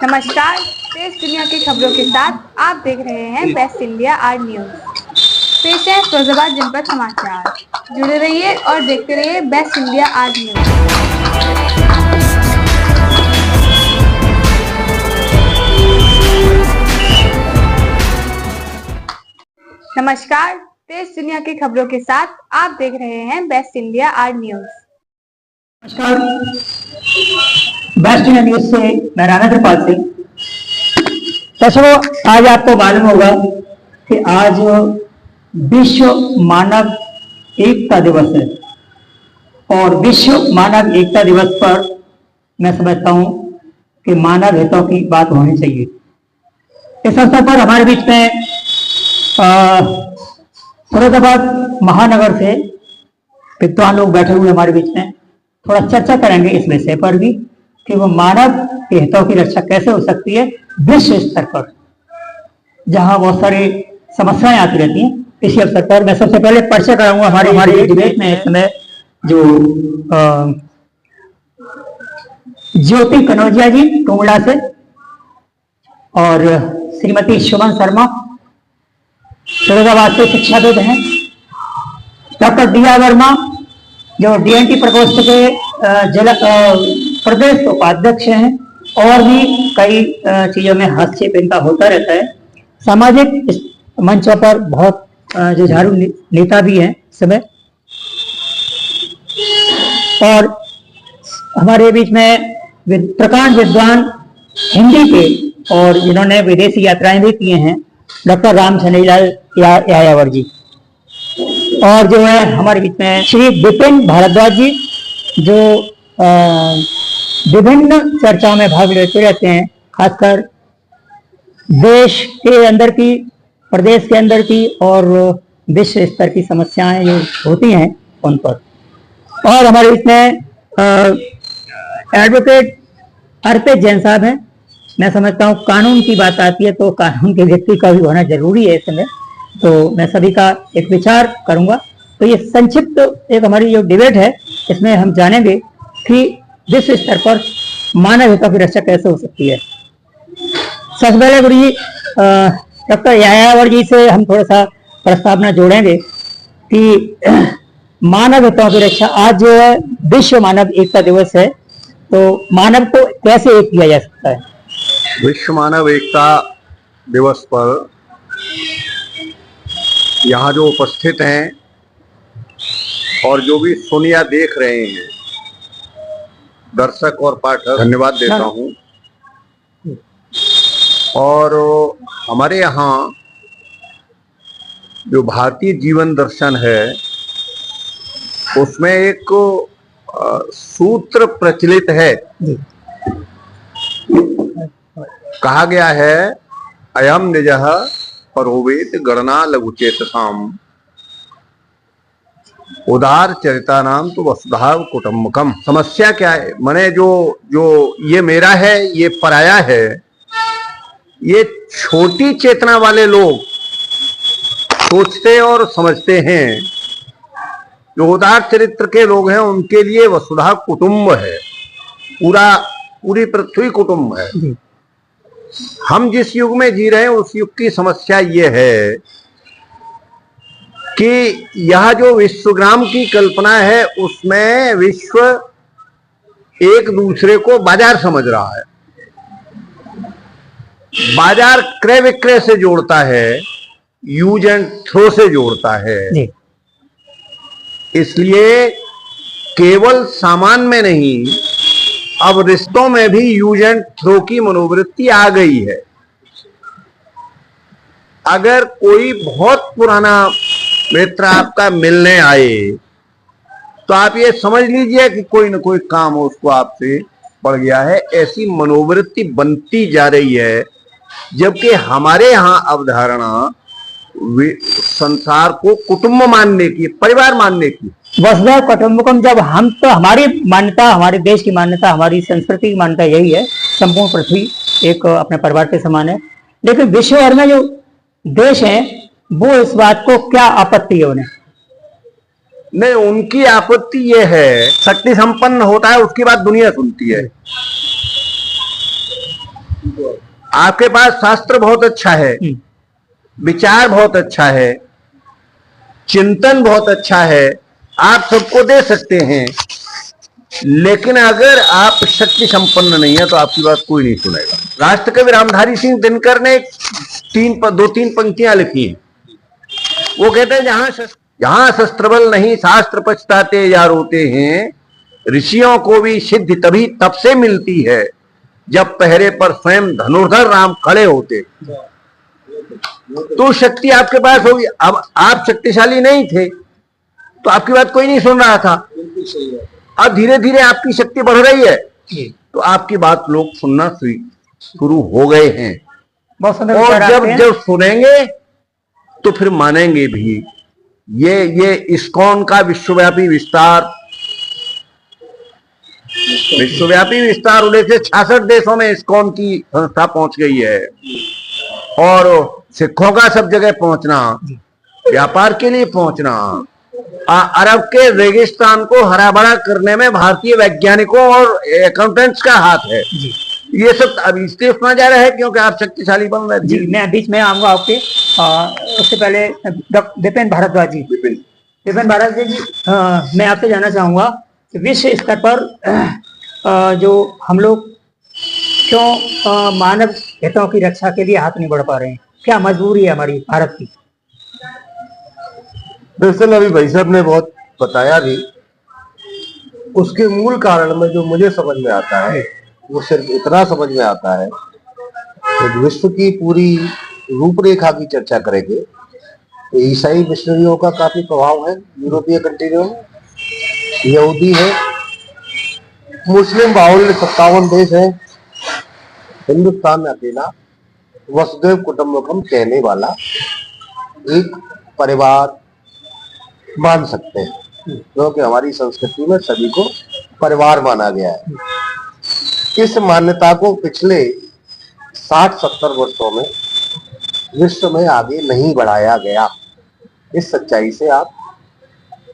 नमस्कार। देश दुनिया की खबरों के साथ आप देख रहे हैं बेस्ट इंडिया आज न्यूज। पेश है फिरोजाबाद जनपद समाचार। जुड़े रहिए और देखते रहिए बेस्ट इंडिया आज न्यूज। नमस्कार। देश दुनिया की खबरों के साथ आप देख रहे हैं बेस्ट इंडिया आज न्यूज। नमस्कार, बेस्ट इंडिया न्यूज से मैं राणा कृपाल सिंह। दर्शकों, आज आपको मालूम होगा कि आज विश्व मानव एकता दिवस है और विश्व मानव एकता दिवस पर मैं समझता हूं कि मानव हितों की बात होनी चाहिए। इस अवसर पर हमारे बीच में फिरोजाबाद महानगर से विद्वान लोग बैठे हुए हमारे बीच में, थोड़ा चर्चा करेंगे इस विषय पर भी कि वो मानव के हितों की रक्षा कैसे हो सकती है विश्व स्तर पर, जहां बहुत सारी समस्याएं आती रहती हैं। इसी अवसर पर मैं सबसे पहले परिचय कराऊंगा हमारी डिबेट में इस समय जो ज्योति कनौजिया जी टुंगड़ा से और श्रीमती सुमन शर्मा फिरोजाबाद से शिक्षाविद हैं, डॉक्टर दिया वर्मा जो डीएनटी प्रकोष्ठ के जिला प्रदेश उपाध्यक्ष हैं, और भी कई चीजों में हस्तक्षेप इनका होता रहता है। सामाजिक मंचों पर बहुत जुझारू नेता भी हैं समय, और हमारे बीच में प्रकांड विद्वान हिंदी के और जिन्होंने विदेशी यात्राएं भी किए हैं, डॉक्टर रामचंद्रलाल यायावर जी, और जो है हमारे बीच में श्री विपिन भारद्वाज जी जो विभिन्न चर्चाओं में भाग लेते रहते हैं, खासकर देश के अंदर की, प्रदेश के अंदर की और विश्व स्तर की समस्याएं जो होती हैं उन पर। और हमारे बीच में एडवोकेट अर्पित जैन साहब हैं। मैं समझता हूँ कानून की बात आती है तो कानून के व्यक्ति का भी होना जरूरी है इसमें, तो मैं सभी का एक विचार करूंगा। तो ये संक्षिप्त एक हमारी जो डिबेट है, इसमें हम जानेंगे कि विश्व स्तर पर मानव हितों की रक्षा कैसे हो सकती है। सबसे पहले गुरु जी डॉक्टर यायावर जी से हम थोड़ा सा प्रस्तावना जोड़ेंगे कि मानव हितों की रक्षा, आज जो है विश्व मानव एकता दिवस है, तो मानव को कैसे एक किया जा सकता है? विश्व मानव एकता दिवस पर यहाँ जो उपस्थित हैं और जो भी सुन या देख रहे हैं दर्शक और पाठक, धन्यवाद देता हूँ। और हमारे यहाँ जो भारतीय जीवन दर्शन है उसमें एक सूत्र प्रचलित है, कहा गया है अयम निजः परोवेत गणना लघुचेतसाम उदार चरिता नाम तो वसुधा कुटुंबकम। समस्या क्या है, माने जो ये मेरा है, ये पराया है, ये छोटी चेतना वाले लोग सोचते और समझते हैं। जो उदार चरित्र के लोग हैं उनके लिए वसुधा कुटुंब है, पूरी पृथ्वी कुटुंब है। हम जिस युग में जी रहे हैं उस युग की समस्या ये है कि यह जो विश्वग्राम की कल्पना है उसमें विश्व एक दूसरे को बाजार समझ रहा है। बाजार क्रय विक्रय से जोड़ता है, यूज एंड थ्रो से जोड़ता है। इसलिए केवल सामान में नहीं, अब रिश्तों में भी यूज एंड थ्रो की मनोवृत्ति आ गई है। अगर कोई बहुत पुराना मित्र आपका मिलने आए तो आप ये समझ लीजिए कि कोई ना कोई काम उसको आपसे पड़ गया है। ऐसी मनोवृत्ति बनती जा रही है, जबकि हमारे यहाँ अवधारणा संसार को कुटुंब मानने की, परिवार मानने की, वसुधैव कुटुंबकम। जब हम, तो हमारी मान्यता, हमारे देश की मान्यता, हमारी संस्कृति की मान्यता यही है, संपूर्ण पृथ्वी एक अपने परिवार के समान है। लेकिन विश्व भर में जो देश हैं वो इस बात को क्या आपत्ति है उन्हें? नहीं, उनकी आपत्ति ये है, शक्ति संपन्न होता है उसकी बात दुनिया सुनती है। आपके पास शास्त्र बहुत अच्छा है, विचार बहुत अच्छा है, चिंतन बहुत अच्छा है, आप सबको दे सकते हैं, लेकिन अगर आप शक्ति संपन्न नहीं है तो आपकी बात कोई नहीं सुनेगा। राष्ट्रकवि रामधारी सिंह दिनकर ने दो तीन पंक्तियां लिखी हैं। वो कहते हैं जहां शस्त्र बल नहीं शास्त्र पछताते या रोते हैं, ऋषियों को भी सिद्धि तभी तब से मिलती है जब पहरे पर स्वयं धनुर्धर राम खड़े होते। तो शक्ति आपके पास होगी। अब आप शक्तिशाली नहीं थे तो आपकी बात कोई नहीं सुन रहा था। अब धीरे धीरे आपकी शक्ति बढ़ रही है तो आपकी बात लोग सुनना शुरू हो गए हैं। और जब सुनेंगे तो फिर मानेंगे भी। ये इस्कॉन का विश्वव्यापी विस्तार 1966 देशों में इस्कॉन की संस्था पहुंच गई है। और सिखों का सब जगह पहुंचना, व्यापार के लिए पहुंचना, अरब के रेगिस्तान को हरा भरा करने में भारतीय वैज्ञानिकों और अकाउंटेंट्स का हाथ है। ये सब अभी इसलिए सुना जा रहा है क्योंकि आप शक्तिशाली बन रहे हैं। जी, मैं बीच में आऊंगा आपके। उससे पहले विपिन भारद्वाज जी, मैं आपसे जानना चाहूंगा कि विश्व स्तर पर जो हम लोग क्यों मानव हितों की रक्षा के लिए हाथ नहीं बढ़ा पा रहे हैं? क्या मजबूरी है हमारी भारत की? दरअसल अभी भाई साहब ने बहुत बताया भी। उसके मूल कारण में जो मुझे समझ में आता है वो सिर्फ इतना समझ में आता है कि विश्व की पूरी रूपरेखा की चर्चा करेंगे तो ईसाई मिशनरियों का काफी प्रभाव है यूरोपीय कंट्रियों में, यहूदी है, मुस्लिम बाहुल्य 57 देश है, हिंदुस्तान में अकेला वसुधैव कुटुंबकम कहने वाला एक परिवार मान सकते हैं, क्योंकि हमारी संस्कृति में सभी को परिवार माना गया है। इस मान्यता को पिछले 60-70 वर्षों में विश्व में आगे नहीं बढ़ाया गया। इस सच्चाई से आप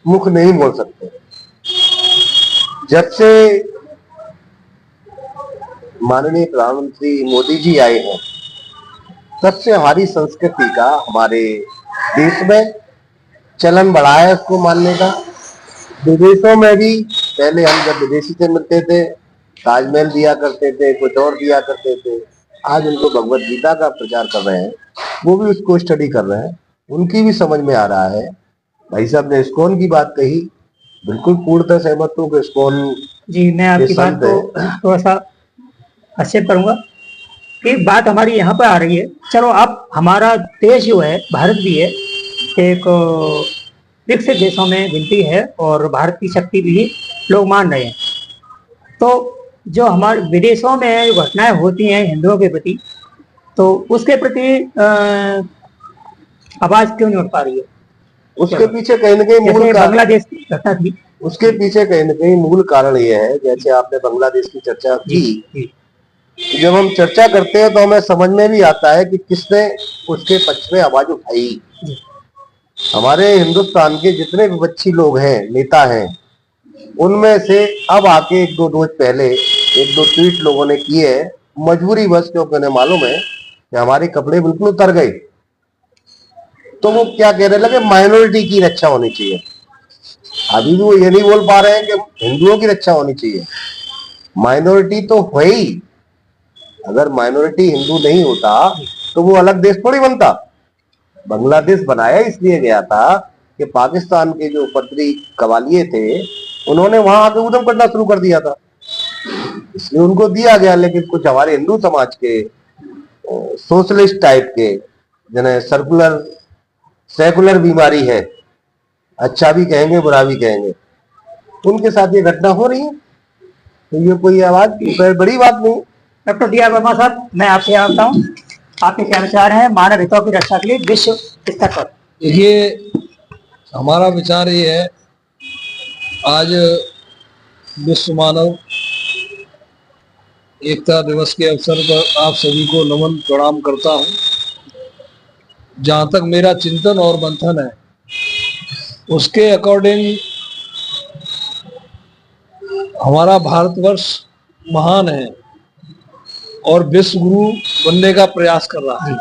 मुख नहीं मोड़ सकते। जब से माननीय प्रधानमंत्री मोदी जी आए हैं तब से हमारी संस्कृति का हमारे देश में चलन बढ़ा है उसको मानने का। विदेशों में भी पहले हम जब विदेशी से मिलते थे ताजमहल दिया करते थे, कुछ और दिया करते थे। आज उनको भगवत गीता का प्रचार कर रहे हैं, वो भी उसको स्टडी कर रहे हैं, उनकी भी समझ में आ रहा है। भाई साहब ने इस्कॉन की बात कही, बिल्कुल पूर्णतः सहमत हूँ कि इस्कॉन जी, मैं आपकी बात को थोड़ा सा आक्षेप करूंगा। एक बात हमारी यहाँ पर आ रही है, चलो आप हमारा देश जो है भारत भी है एक विकसित देशों में गिनती है और भारत की शक्ति भी लोग मान रहे हैं। तो जो हमारे विदेशों में जो घटनाएं होती हैं हिंदुओं के प्रति, तो उसके प्रति आवाज क्यों नहीं उठ पा रही है? उसके पीछे कहीं ना कहीं मूल बांग्लादेश की घटना थी, उसके पीछे कहीं ना कहीं मूल कारण ये है, जैसे आपने बांग्लादेश की चर्चा की, जब हम चर्चा करते हैं तो हमें समझ में भी आता है कि किसने उसके पक्ष में आवाज उठाई। हमारे हिंदुस्तान के जितने विपक्षी लोग हैं, नेता हैं, उनमें से अब आके 1-2 रोज पहले 1-2 ट्वीट लोगों ने किए हैं मजबूरी बस, क्योंकि उन्हें मालूम है कि हमारे कपड़े बिल्कुल उतर गए। तो वो क्या कह रहे लगे, माइनॉरिटी की रक्षा होनी चाहिए। अभी भी वो ये नहीं बोल पा रहे हैं कि हिंदुओं की रक्षा होनी चाहिए। माइनॉरिटी तो है ही, अगर माइनॉरिटी हिंदू नहीं होता तो वो अलग देश थोड़ी बनता। बांग्लादेश बनाया इसलिए गया था कि पाकिस्तान के जो उपद्रवी कबालिये थे उन्होंने वहां आके उद्यम करना शुरू कर दिया था, इसलिए उनको दिया गया। लेकिन कुछ हमारे हिंदू समाज के सोशलिस्ट टाइप के, जिन्हें सेकुलर बीमारी है, अच्छा भी कहेंगे बुरा भी कहेंगे, उनके साथ ये घटना हो रही है। तो ये कोई आवाज बड़ी बात नहीं। डॉक्टर डी आर वर्मा साहब, मैं आपसे आता हूँ, आपके क्या विचार हैं मानव हितों की रक्षा के लिए विश्व स्तर पर? देखिए, हमारा विचार ये है, आज विश्व मानव एकता दिवस के अवसर पर आप सभी को नमन प्रणाम करता हूँ। जहाँ तक मेरा चिंतन और मंथन है उसके अकॉर्डिंग हमारा भारतवर्ष महान है और विश्व गुरु बनने का प्रयास कर रहा है।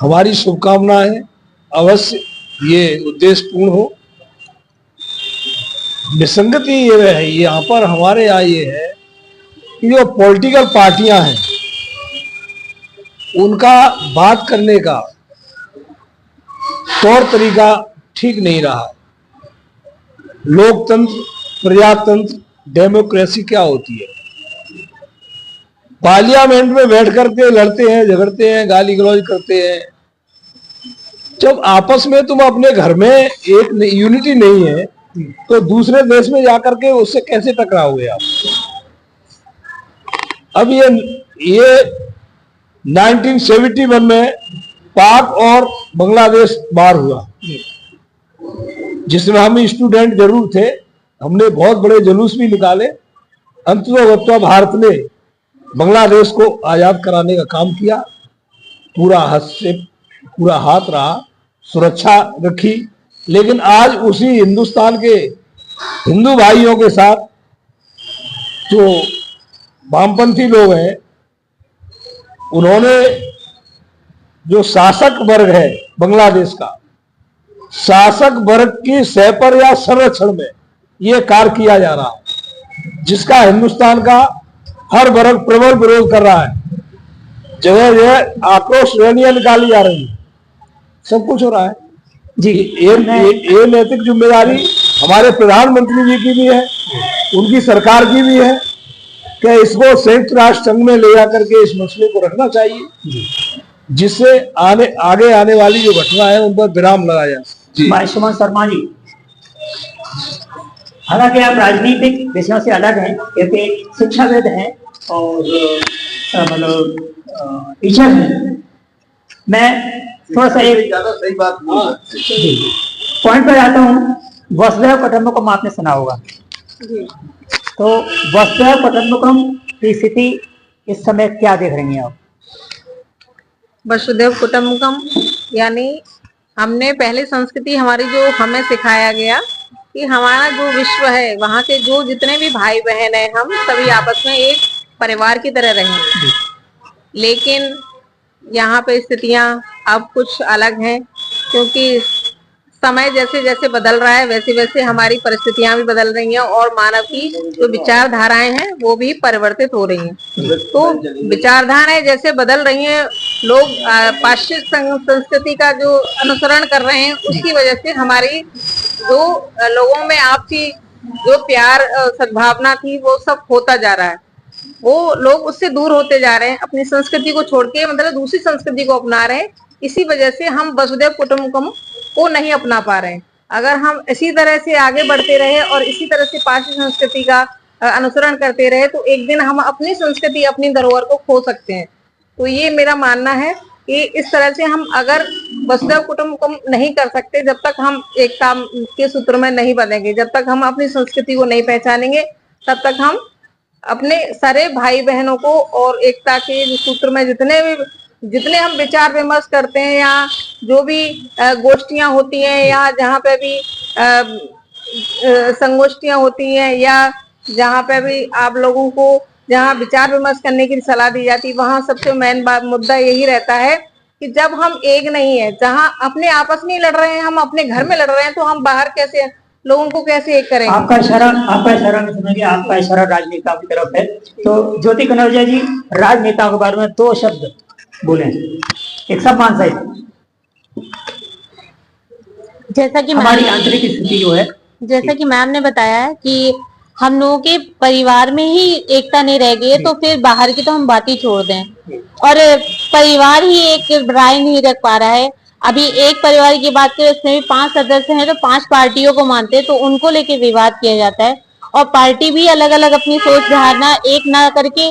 हमारी शुभकामनाएं हैं, अवश्य ये उद्देश्य पूर्ण हो। विसंगति ये है यहाँ पर, हमारे यहाँ ये है कि जो पॉलिटिकल पार्टियां हैं उनका बात करने का तौर तरीका ठीक नहीं रहा। लोकतंत्र, प्रजातंत्र, डेमोक्रेसी क्या होती है? पार्लियामेंट में बैठ करके लड़ते हैं, झगड़ते हैं, गाली गलौज करते हैं। जब आपस में तुम अपने घर में एक यूनिटी नहीं है तो दूसरे देश में जाकर के उससे कैसे टकराओगे आप? अब ये 1971 में पाक और बांग्लादेश बार हुआ, जिसमें हम स्टूडेंट जरूर थे, हमने बहुत बड़े जुलूस भी निकाले। अंततः भारत ने बांग्लादेश को आजाद कराने का काम किया, पूरा हाथ रहा, सुरक्षा रखी। लेकिन आज उसी हिंदुस्तान के हिंदू भाइयों के साथ जो वामपंथी लोग हैं, उन्होंने जो शासक वर्ग है बांग्लादेश का, शासक वर्ग की सह पर या संरक्षण में ये कार्य किया जा रहा है, जिसका हिंदुस्तान का हर वर्ग प्रबल विरोध कर रहा है। जगह जगह आक्रोश रैलियां निकाली जा रही है, सब कुछ हो रहा है जी। ये नैतिक जिम्मेदारी हमारे प्रधानमंत्री जी की भी है, उनकी सरकार की भी है कि इसको संयुक्त राष्ट्र संघ में ले जाकर के इस मसले को रखना चाहिए, जिससे आगे आने वाली जो घटना है उन पर विराम लगाया जाए। भाई सुमन शर्मा जी, हालांकि आप राजनीतिक विषयों से अलग हैं, क्योंकि शिक्षाविद हैं और मतलब टीचर हैं। मैं थोड़ा सा एक ज्यादा सही बात पॉइंट पर आता हूँ। वसुधैव कुटुंबकम आपने सुना होगा, तो वसुधैव कुटुंबकम की स्थिति इस समय क्या देख रही हैं आप? वसुधैव कुटुंबकम यानी हमने पहले संस्कृति हमारी जो हमें सिखाया गया कि हमारा जो विश्व है, वहाँ के जो जितने भी भाई बहन है, हम सभी आपस में एक परिवार की तरह रहेंगे। लेकिन यहाँ पे स्थितियां अब कुछ अलग हैं, क्योंकि समय जैसे जैसे बदल रहा है वैसे वैसे हमारी परिस्थितियां भी बदल रही हैं और मानव की जो विचारधाराएं हैं वो भी परिवर्तित हो रही हैं। तो विचारधाराएं जैसे बदल रही हैं, लोग पाश्चात्य संस्कृति का जो अनुसरण कर रहे हैं, उसकी वजह से हमारी जो लोगों में आपसी जो प्यार सद्भावना थी वो सब होता जा रहा है। वो लोग उससे दूर होते जा रहे हैं, अपनी संस्कृति को छोड़ के मतलब दूसरी संस्कृति को अपना रहे हैं। इसी वजह से हम वसुधैव कुटुंबकम को नहीं अपना पा रहे हैं। अगर हम इसी तरह से आगे बढ़ते रहे और इसी तरह से पाश्चात्य संस्कृति का अनुसरण करते रहे तो एक दिन हम अपनी संस्कृति, अपनी धरोहर को खो सकते हैं। तो ये मेरा मानना है कि इस तरह से हम अगर वसुधैव कुटुंबकम नहीं कर सकते, जब तक हम एकता के सूत्र में नहीं बंधेंगे, जब तक हम अपनी संस्कृति को नहीं पहचानेंगे, तब तक हम अपने सारे भाई बहनों को और एकता के सूत्र में जितने हम विचार विमर्श करते हैं या जो भी गोष्ठियां होती हैं या जहाँ पे भी संगोष्ठियां होती हैं या जहाँ पे भी आप लोगों को जहाँ विचार विमर्श करने की सलाह दी जाती है, वहाँ सबसे मेन मुद्दा यही रहता है कि जब हम एक नहीं है, जहाँ अपने आपस में लड़ रहे हैं, हम अपने घर में लड़ रहे हैं, तो हम बाहर कैसे लोगों को कैसे एक करेंगे? आपका इशारा नहीं सुनेंगे, आपका इशारा राजनेता की तरफ है। तो ज्योति कनौजिया जी, राजनेताओं के बारे में 2 शब्द बोले, एक सम्मान सहित। जैसा कि हमारी आंतरिक स्थिति जो है, जैसा कि मैम ने बताया है कि हम लोगों के परिवार में ही एकता नहीं रह गई है, तो फिर बाहर की तो हम बात ही छोड़ दें। और परिवार ही एक राय नहीं रख पा रहा है। अभी एक परिवार की बात करें, उसमें भी 5 सदस्य हैं, तो 5 पार्टियों को मानते हैं, तो उनको लेके विवाद किया जाता है। और पार्टी भी अलग अलग अपनी सोच धारणा एक ना करके,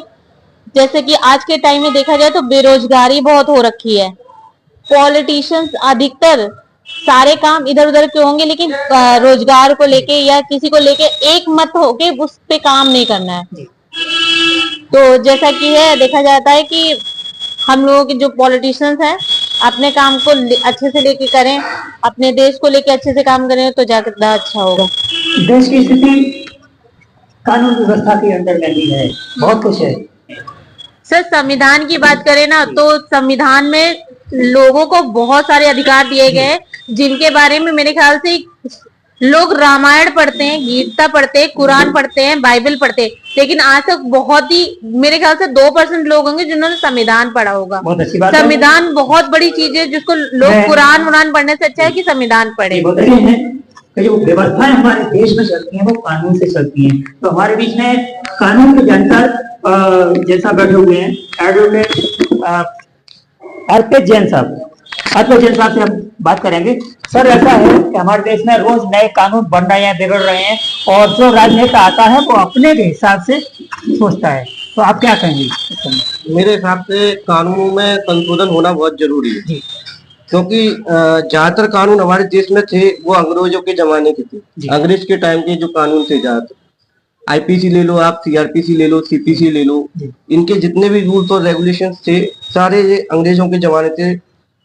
जैसे कि आज के टाइम में देखा जाए तो बेरोजगारी बहुत हो रखी है। पॉलिटिशियंस अधिकतर सारे काम इधर उधर के होंगे, लेकिन रोजगार को लेके या किसी को लेके एक मत होके उस पे काम नहीं करना है। तो जैसा कि है देखा जाता है कि हम लोगों के जो पॉलिटिशियंस हैं अपने काम को अच्छे से लेके करें, अपने देश को लेके अच्छे से काम करें, तो ज्यादा अच्छा होगा। देश की स्थिति कानून व्यवस्था के अंदर में भी है, बहुत कुछ है, सर संविधान की बात करें ना तो संविधान में लोगों को बहुत सारे अधिकार दिए गए हैं, जिनके बारे में मेरे ख्याल से लोग रामायण पढ़ते हैं, गीता पढ़ते हैं, कुरान पढ़ते हैं, बाइबल पढ़ते हैं, लेकिन आज तक बहुत ही मेरे ख्याल से 2% लोग होंगे जिन्होंने संविधान पढ़ा होगा। बहुत अच्छी बात है। संविधान बहुत बड़ी चीज है जिसको लोग कुरान पढ़ने से अच्छा है कि संविधान पढ़े। बहुत अच्छे हैं कि जो व्यवस्थाएं हमारे देश में चलती हैं वो कानून से चलती हैं। तो हमारे बीच में कानून के जानकार जैसा बैठे हुए हैं एडवोकेट अर्पित जैन साहब। अर्पित जैन साहब से हम बात करेंगे। सर ऐसा है कि हमारे देश में रोज नए कानून बन रहे हैं, बिगड़ रहे हैं, और जो राजनेता आता है वो अपने के हिसाब से सोचता है, तो आप क्या कहेंगे? मेरे हिसाब से कानूनों में संशोधन होना बहुत जरूरी है जी। क्योंकि ज्यादातर कानून हमारे देश में थे वो अंग्रेजों के जमाने के थे। अंग्रेज के टाइम के जो कानून थे ज्यादातर, आईपीसी ले लो आप, सीआरपीसी ले लो, सीपीसी ले लो, इनके जितने भी रूल्स और रेगुलेशंस थे सारे ये अंग्रेजों के जमाने थे।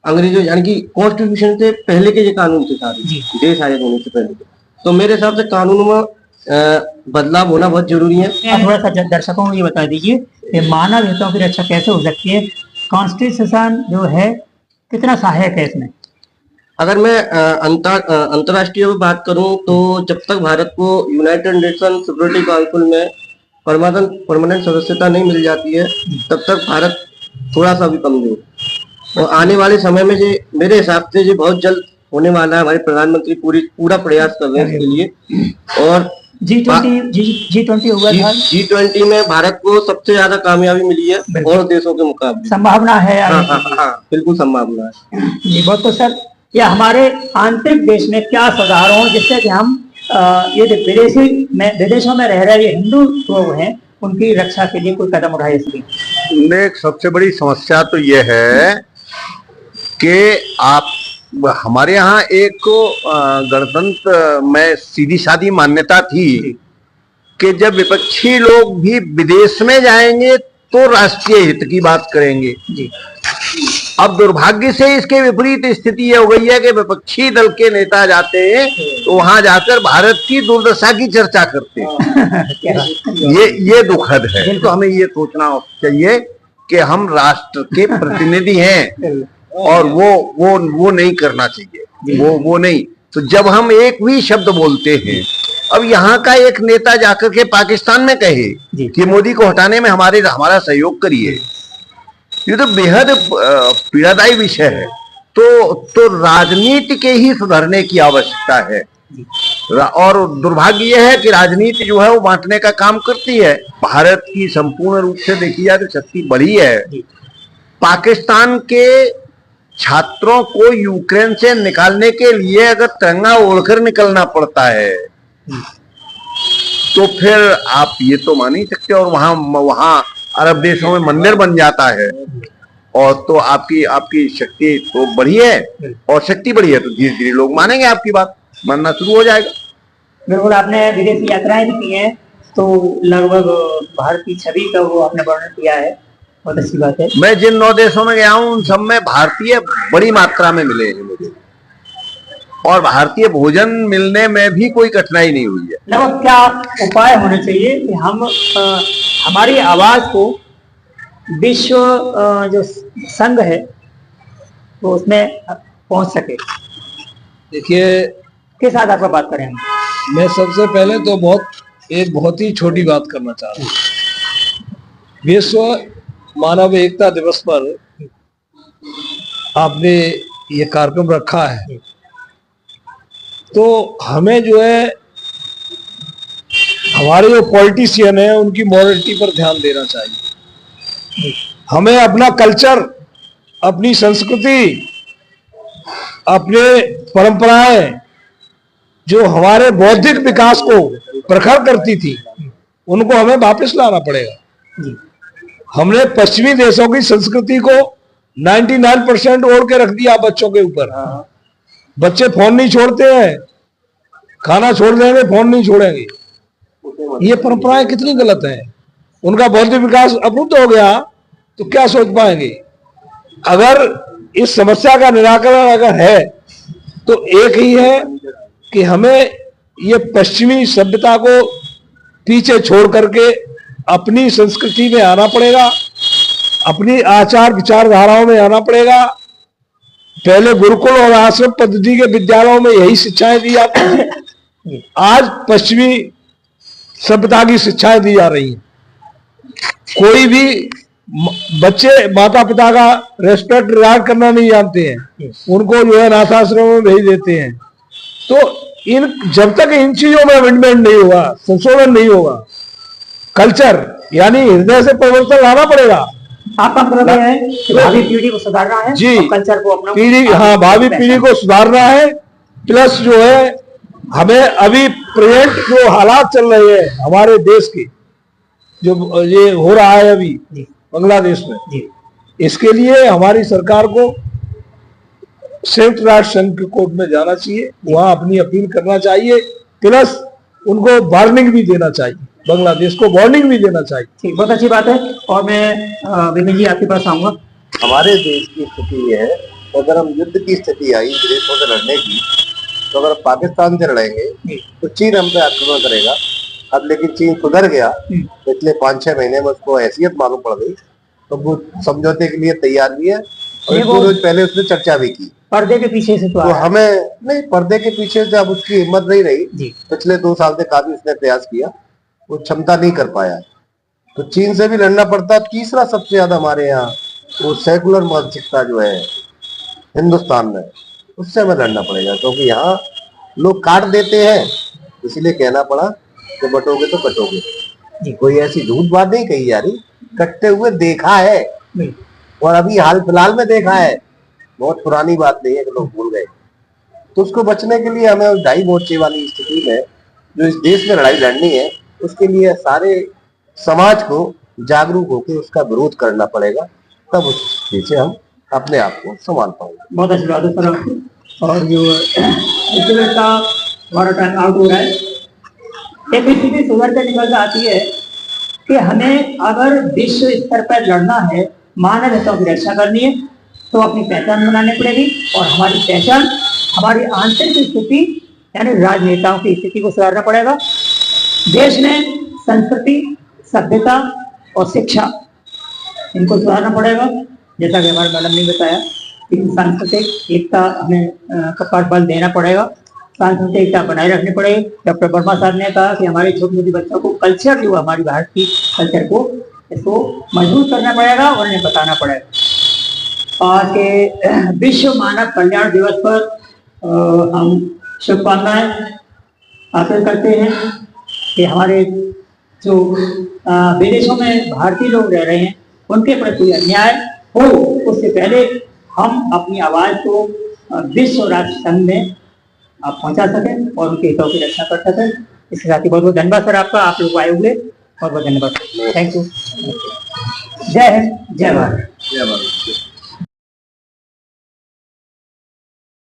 अंग्रेजों यानी कि कॉन्स्टिट्यूशन से पहले के ये कानून थे सारे, देश आजाद होने से पहले के। तो मेरे हिसाब से कानूनों में बदलाव होना बहुत जरूरी है। थोड़ा सा दर्शकों को ये बता दीजिए कि मानव हितों की रक्षा कैसे हो सकती है, कॉन्स्टिट्यूशन जो है कितना सहायक है इसमें? अगर मैं अंतर्राष्ट्रीय बात करूं तो जब तक भारत को यूनाइटेड नेशन सिक्योरिटी काउंसिल में परमानेंट सदस्यता नहीं मिल जाती है तब तक भारत थोड़ा सा भी कमजोर। और आने वाले समय में ये मेरे हिसाब से ये बहुत जल्द होने वाला है। हमारे प्रधानमंत्री पूरा प्रयास कर रहे हैं इसके लिए। और G20 हुआ था। G20 में भारत को सबसे ज्यादा कामयाबी मिली है और देशों के मुकाबले। संभावना है। हाँ, बिल्कुल संभावना है। ये बहुत। तो सर ये हमारे आंतरिक देश में क्या सुधार हो जिससे कि हम ये विदेशों में रह रहे हिंदू लोग हैं उनकी रक्षा के लिए कोई कदम उठाए सके? एक सबसे बड़ी समस्या तो ये है कि आप हमारे यहाँ एक गणतंत्र में सीधी सादी मान्यता थी कि जब विपक्षी लोग भी विदेश में जाएंगे तो राष्ट्रीय हित की बात करेंगे। अब दुर्भाग्य से इसके विपरीत स्थिति ये हो गई है कि विपक्षी दल के नेता जाते हैं तो वहां जाकर भारत की दुर्दशा की चर्चा करते हैं। ये दुखद है। तो हमें ये सोचना चाहिए कि हम राष्ट्र के प्रतिनिधि हैं और वो नहीं करना चाहिए। वो नहीं। तो जब हम एक भी शब्द बोलते हैं, अब यहाँ का एक नेता जाकर के पाकिस्तान में कहे कि मोदी को हटाने में हमारा सहयोग करिए, ये तो बेहद पीड़ादायी विषय है। तो राजनीति के ही सुधरने की आवश्यकता है। और दुर्भाग्य यह है कि राजनीति जो है वो बांटने का काम करती है। भारत की संपूर्ण रूप से देखी जाए तो शक्ति बढ़ी है। पाकिस्तान के छात्रों को यूक्रेन से निकालने के लिए अगर तिरंगा ओढ़कर निकलना पड़ता है तो फिर आप ये तो मान ही सकते। और वहां अरब देशों में मंदिर बन जाता है और तो आपकी शक्ति तो बढ़ी है। और शक्ति बढ़ी है तो धीरे धीरे लोग मानेंगे, आपकी बात मानना शुरू हो जाएगा। बिल्कुल। आपने विदेशी यात्राएं भी की हैं तो लगभग भारत की छवि का वो आपने वर्णन किया है, बहुत अच्छी बात है। मैं जिन 9 देशों में गया हूं उन सब में भारतीय बड़ी मात्रा में मिले हैं मुझे, और भारतीय भोजन मिलने में भी कोई कठिनाई नहीं हुई है। लगभग क्या उपाय होने चाहिए कि हम हमारी आवाज को विश्व जो संघ है तो उसमें पहुंच सके? देखिए, किस आधार पर बात करेंगे? मैं सबसे पहले तो बहुत ही छोटी बात करना चाह रहा हूँ। विश्व मानव एकता दिवस पर आपने ये कार्यक्रम रखा है तो हमें जो है हमारे जो पॉलिटिशियन है उनकी मॉरलिटी पर ध्यान देना चाहिए। हमें अपना कल्चर, अपनी संस्कृति, अपने परंपराएं जो हमारे बौद्धिक विकास को प्रखर करती थी उनको हमें वापस लाना पड़ेगा। हमने पश्चिमी देशों की संस्कृति को 99% ओढ़ के रख दिया बच्चों के ऊपर। बच्चे फोन नहीं छोड़ते हैं, खाना छोड़ देंगे, फोन नहीं छोड़ेंगे। ये परंपराएं कितनी गलत है। उनका बौद्धिक विकास अवरुद्ध हो गया तो क्या सोच पाएंगे। अगर इस समस्या का निराकरण अगर है तो एक ही है कि हमें ये पश्चिमी सभ्यता को पीछे छोड़ करके अपनी संस्कृति में आना पड़ेगा अपनी आचार विचारधाराओं में आना पड़ेगा। पहले गुरुकुल और आश्रम पद्धति के विद्यालयों में यही शिक्षाएं दी जाती थी, आज पश्चिमी सभ्यता की शिक्षाएं दी जा रही हैं। कोई भी बच्चे माता पिता का रेस्पेक्ट रिगार्ड करना नहीं जानते हैं, उनको जो है अनाथ आश्रम में भेज देते हैं। तो इन जब तक इन चीजों में अमेंडमेंट नहीं होगा, संशोधन नहीं होगा, कल्चर यानी हृदय से परिवर्तन लाना पड़ेगा। आपका मतलब यह है कि भावी पीढ़ी को सुधारना है जी, और कल्चर को अपना पीढ़ी, हाँ, भावी पीढ़ी को सुधारना है। प्लस जो है हमें अभी प्रेजेंट जो हालात चल रहे हैं हमारे देश के, जो ये हो रहा है अभी बांग्लादेश में, इसके लिए हमारी सरकार को संयुक्त राष्ट्र संघ के कोर्ट में जाना चाहिए, वहां अपनी अपील करना चाहिए, प्लस उनको वार्निंग भी देना चाहिए, बांग्लादेश को वार्निंग भी देना चाहिए। ठीक, बहुत अच्छी बात है। और मैं विपिन जी आपके पास आऊंगा। हमारे देश की स्थिति है, अगर हम युद्ध की स्थिति आई विदेशों से लड़ने की, तो अगर पाकिस्तान से लड़ेंगे तो चीन हम पे आक्रमण करेगा। अब लेकिन चीन सुधर गया, पिछले 5-6 महीने में उसको हैसियत मालूम पड़ गई, तो वो समझौते के लिए तैयार भी है और इसको रोज पहले उसने चर्चा भी की। पर्दे के पीछे से तो हमें नहीं, पर्दे के पीछे से अब उसकी हिम्मत नहीं रही। पिछले 2 साल से काफी उसने प्रयास किया, वो क्षमता नहीं कर पाया, तो चीन से भी लड़ना पड़ता। तीसरा सबसे ज्यादा हमारे यहाँ वो सेकुलर मानसिकता जो है हिंदुस्तान में, उससे हमें लड़ना पड़ेगा, क्योंकि यहाँ लोग काट देते हैं, इसलिए कहना पड़ा कि बटोगे तो कटोगे। कोई ऐसी झूठ बात नहीं कही जा रही, कटते हुए देखा है और अभी हाल फिलहाल में देखा है, बहुत पुरानी बात नहीं है कि लोग भूल गए। तो उसको बचने के लिए हमें 2.5 मोर्चे वाली स्थिति में जो इस देश में लड़ाई लड़नी है, उसके लिए सारे समाज को जागरूक होकर उसका विरोध करना पड़ेगा, तब उस स्थिति से हम अपने आप को संभाल पाएंगे। बहुत अच्छी बात है सर। और जो का हमारा टाइम आउट हो रहा है, एक स्थिति सुधर कर निकल आती है कि हमें अगर विश्व स्तर पर लड़ना है, मानव हितों की रक्षा करनी है, तो अपनी पहचान बनानी पड़ेगी। और हमारी पहचान हमारी आंतरिक स्थिति यानी राजनेताओं की स्थिति को सुधारना पड़ेगा। देश में संस्कृति, सभ्यता और शिक्षा, इनको सुधारना पड़ेगा। जैसा कि हमारे मैडम ने बताया कि सांस्कृतिक एकता हमें का बल देना पड़ेगा, सांस्कृतिक एकता बनाए रखनी पड़ेगी। डॉक्टर वर्मा साहब ने कहा कि हमारे छोटे छोटे बच्चों को कल्चर जो हमारी भारत की कल्चर को, इसको मजबूत करना पड़ेगा और उन्हें बताना पड़ेगा। और के विश्व मानव कल्याण दिवस पर हम शुभकामनाएं हासिल करते हैं कि हमारे जो विदेशों में भारतीय लोग रह रहे हैं उनके प्रति अन्याय हो, उससे पहले हम अपनी आवाज को विश्व राष्ट्र संघ में पहुंचा सकें और उनके हितों की रक्षा कर सकें। इसके साथ ही बहुत बहुत धन्यवाद सर आपका, आप लोग आए हुए, बहुत बहुत धन्यवाद। Thank you. जय हिंद, जय भारत। जय भारत।